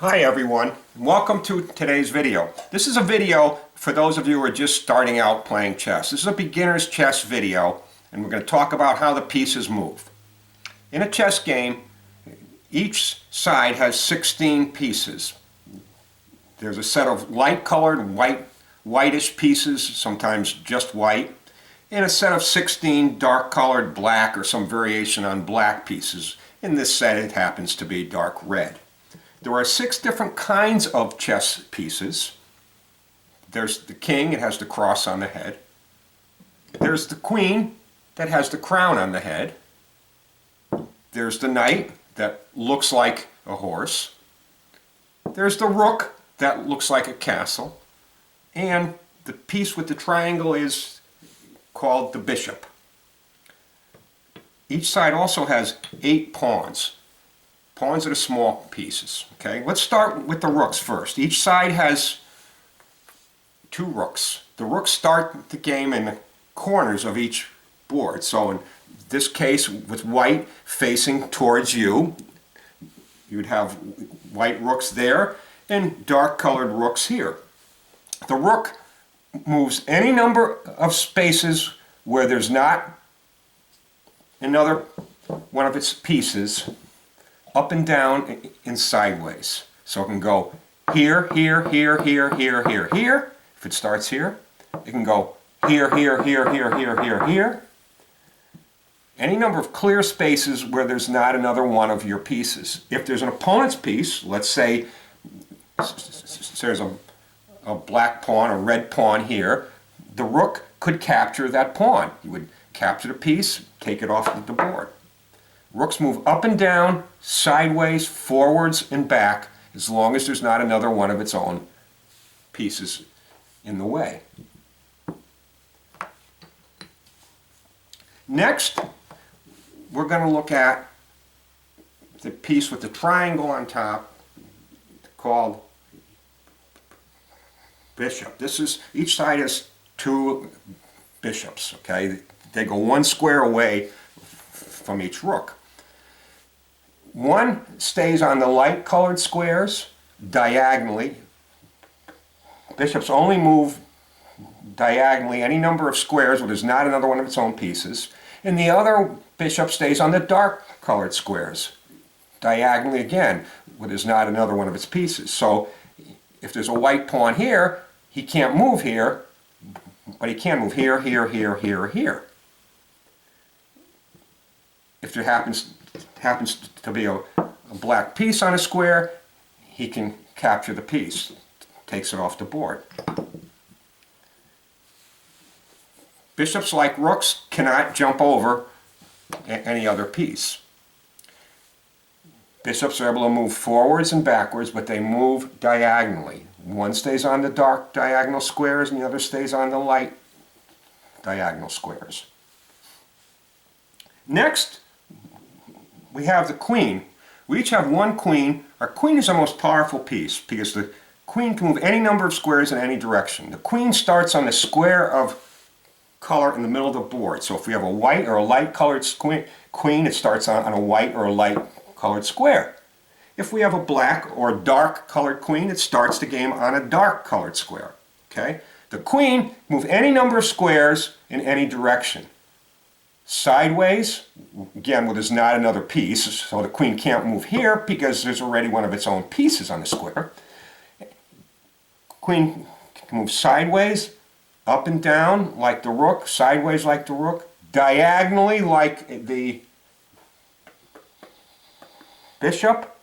Hi everyone, and welcome to today's video. This is a video for those of you who are just starting out playing chess. This is a beginner's chess video, and we're going to talk about how the pieces move. In a chess game, each side has 16 pieces. There's a set of light-colored, whitish pieces, sometimes just white, and a set of 16 dark-colored black or some variation on black pieces. In this set, it happens to be dark red. There are 6 different kinds of chess pieces. There's the king, it has the cross on the head. There's the queen, that has the crown on the head. There's the knight, that looks like a horse. There's the rook, that looks like a castle. And the piece with the triangle is called the bishop. Each side also has 8 pawns. Pawns are the small pieces. Okay, let's start with the rooks first. Each side has 2 rooks. The rooks start the game in the corners of each board. So in this case, with white facing towards you, you'd have white rooks there and dark colored rooks here. The rook moves any number of spaces where there's not another one of its pieces, up and down and sideways. So it can go here, here, here, here, here, here, here. If it starts here, it can go here, here, here, here, here, here, here. Any number of clear spaces where there's not another one of your pieces. If there's an opponent's piece, let's say there's a black pawn, a red pawn here, the rook could capture that pawn. You would capture the piece, take it off the board. Rooks move up and down, sideways, forwards, and back, as long as there's not another one of its own pieces in the way. Next, we're going to look at the piece with the triangle on top called bishop. Each side has 2 bishops, okay? They go 1 square away from each rook. One stays on the light colored squares diagonally. Bishops only move diagonally any number of squares where there's not another one of its own pieces. And the other bishop stays on the dark colored squares diagonally again where there's not another one of its pieces. So if there's a white pawn here, he can't move here, but he can move here, here, here, here, here. If there happens to be a black piece on a square, he can capture the piece, takes it off the board. Bishops, like rooks, cannot jump over any other piece. Bishops are able to move forwards and backwards, but they move diagonally. One stays on the dark diagonal squares and the other stays on the light diagonal squares. Next, we have the queen. We each have 1 queen. Our queen is our most powerful piece because the queen can move any number of squares in any direction. The queen starts on the square of color in the middle of the board. So if we have a white or a light colored queen, it starts on a white or a light colored square. If we have a black or dark colored queen, it starts the game on a dark colored square. Okay? The queen can move any number of squares in any direction. Sideways, again, where there's not another piece, so the queen can't move here because there's already one of its own pieces on the square. Queen can move sideways, up and down like the rook, sideways like the rook, diagonally like the bishop,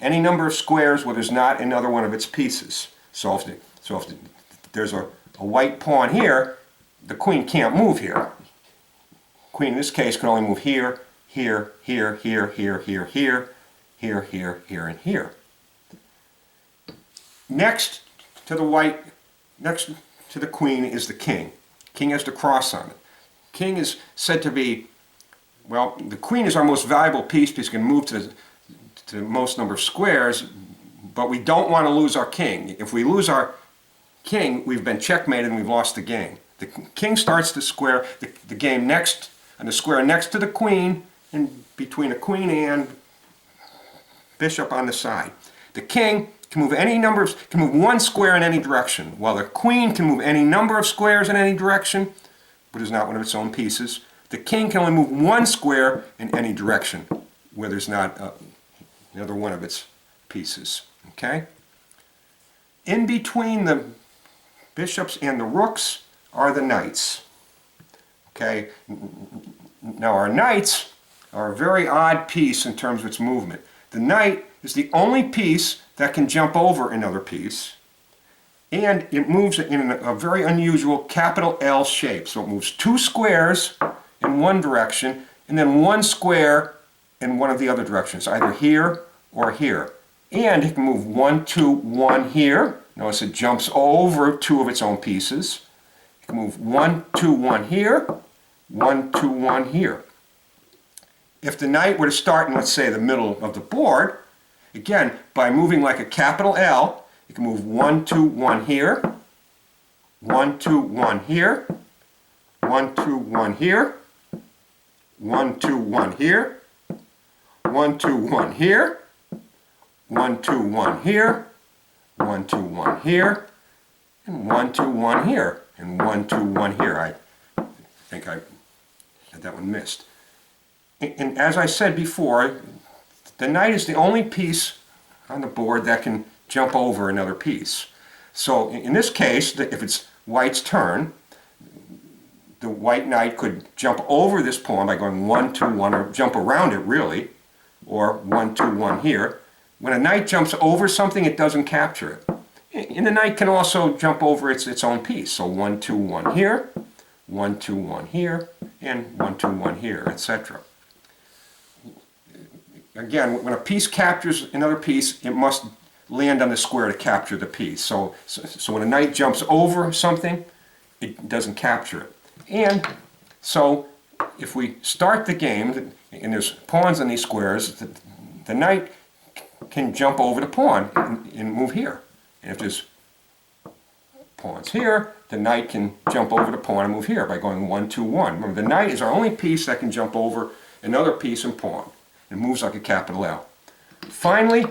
any number of squares where there's not another one of its pieces. So if there's a white pawn here, the queen can't move here. Queen in this case can only move here, here, here, here, here, here, here, here, here, here, and here. Next to the queen is the king. King has the cross on it. King is said to be, well, the queen is our most valuable piece because it can move to the most number of squares, but we don't want to lose our king. If we lose our king, we've been checkmated and we've lost the game. The king starts the game next on the square next to the queen and between the queen and bishop on the side. The king can move any number of, can move one square in any direction, while the queen can move any number of squares in any direction, but is not one of its own pieces. The king can only move one square in any direction, where there's not another one of its pieces. Okay? In between the bishops and the rooks are the knights. Okay? Now our knights are a very odd piece in terms of its movement. The knight is the only piece that can jump over another piece, and it moves in a very unusual capital L shape. So it moves two squares in one direction and then one square in one of the other directions, either here or here. And it can move 1, 2, 1 here. Notice it jumps over two of its own pieces. It can move 1, 2, 1 here, 1, 2, 1 here. If the knight were to start in, let's say, the middle of the board, again, by moving like a capital L, it can move 1, 2, 1 here, 1, 2, 1 here, 1, 2, 1 here, 1, 2, 1 here, 1, 2, 1 here, 1, 2, 1 here, 1, 2, 1 here, and 1, 2, 1 here, and 1, 2, 1 here. I think I had that one missed. And as I said before, the knight is the only piece on the board that can jump over another piece. So in this case, if it's white's turn, the white knight could jump over this pawn by going 1, 2, 1, or jump around it really, or 1, 2, 1 here. When a knight jumps over something, it doesn't capture it. And the knight can also jump over its own piece. So 1, 2, 1 here, 1, 2, 1 here, and 1, 2, 1 here, etc. Again, when a piece captures another piece, it must land on the square to capture the piece. So when a knight jumps over something, it doesn't capture it. And so if we start the game, and there's pawns on these squares, the knight can jump over the pawn and move here. And if there's pawns here, the knight can jump over the pawn and move here by going 1, 2, 1. Remember, the knight is our only piece that can jump over another piece and pawn. It moves like a capital L. Finally,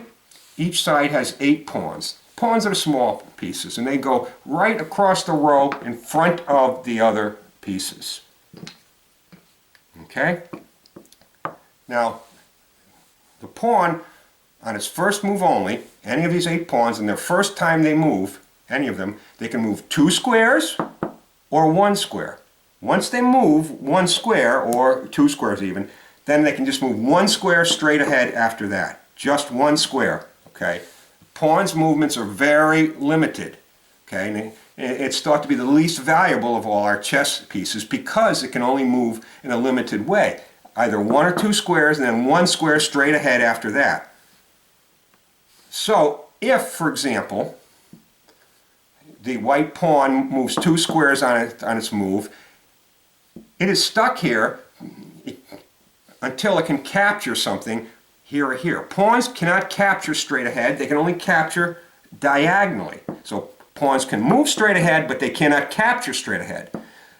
each side has 8 pawns. Pawns are small pieces, and they go right across the row in front of the other pieces. Okay? Now, the pawn, on its first move only, any of these 8 pawns, in their first time they move, any of them, they can move 2 squares or 1 square. Once they move 1 square, or 2 squares even, then they can just move 1 square straight ahead after that. Just 1 square, okay? Pawns' movements are very limited, okay? And it's thought to be the least valuable of all our chess pieces because it can only move in a limited way. Either 1 or 2 squares and then 1 square straight ahead after that. So, if, for example, the white pawn moves 2 squares on its move, it is stuck here until it can capture something here or here. Pawns cannot capture straight ahead, they can only capture diagonally. So pawns can move straight ahead, but they cannot capture straight ahead.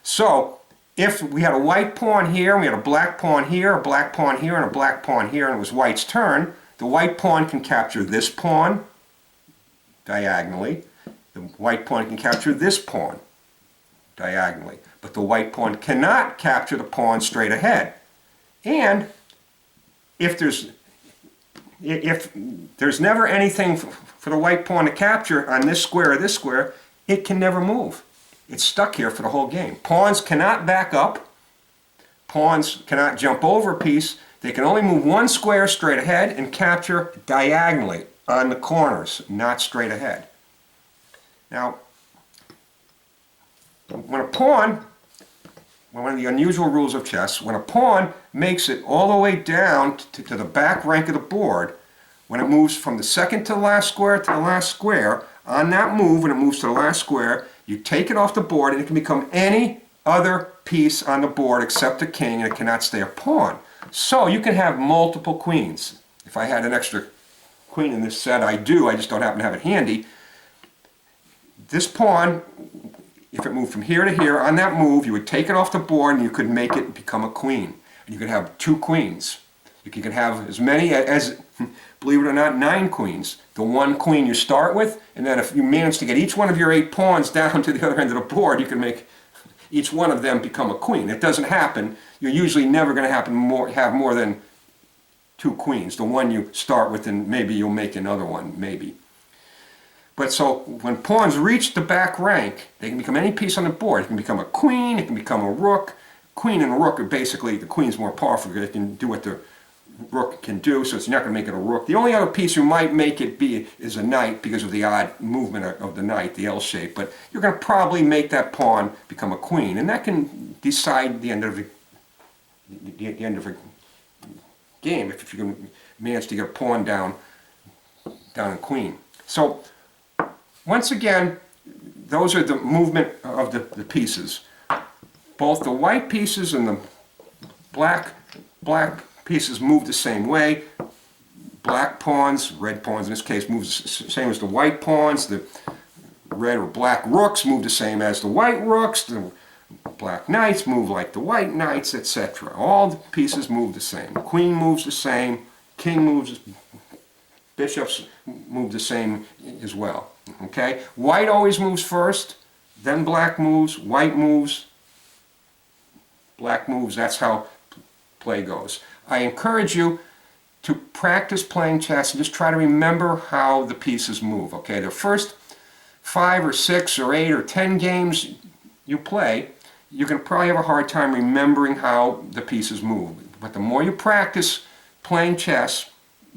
So if we had a white pawn here, and we had a black pawn here, a black pawn here, and a black pawn here, and it was white's turn, the white pawn can capture this pawn diagonally. The white pawn can capture this pawn diagonally. But the white pawn cannot capture the pawn straight ahead. And if there's never anything for the white pawn to capture on this square or this square, it can never move. It's stuck here for the whole game. Pawns cannot back up. Pawns cannot jump over a piece. They can only move 1 square straight ahead and capture diagonally on the corners, not straight ahead. Now, when a pawn, one of the unusual rules of chess, when a pawn makes it all the way down to the back rank of the board, when it moves from the second to the last square, on that move, when it moves to the last square, you take it off the board and it can become any other piece on the board except a king, and it cannot stay a pawn. So you can have multiple queens. If I had an extra queen in this set, I do, I just don't happen to have it handy. This pawn, if it moved from here to here, on that move, you would take it off the board and you could make it become a queen. And you could have 2 queens. You can have as many as, believe it or not, 9 queens. The 1 queen you start with, and then if you manage to get each one of your 8 pawns down to the other end of the board, you can make each one of them become a queen. It doesn't happen. You're usually never going to have more than 2 queens. The one you start with, and maybe you'll make another one, maybe. But so when pawns reach the back rank, they can become any piece on the board. It can become a queen, it can become a rook. Queen and a rook are basically, the queen's more powerful because it can do what the rook can do, so it's not going to make it a rook. The only other piece you might make it be is a knight because of the odd movement of the knight, the L shape. But you're going to probably make that pawn become a queen, and that can decide the end of the end of a game if you can manage to get a pawn down in queen. So once again, those are the movement of the pieces. Both the white pieces and the black pieces move the same way. Black pawns, red pawns in this case, move the same as the white pawns. The red or black rooks move the same as the white rooks. The black knights move like the white knights, etc. All the pieces move the same. Queen moves the same. King moves. Bishops move the same as well. Okay? White always moves first, then black moves, white moves, black moves. That's how play goes. I encourage you to practice playing chess and just try to remember how the pieces move. Okay, the first 5 or 6 or 8 or 10 games you play, you're going to probably have a hard time remembering how the pieces move. But the more you practice playing chess,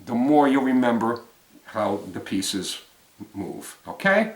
the more you'll remember how the pieces move. Okay?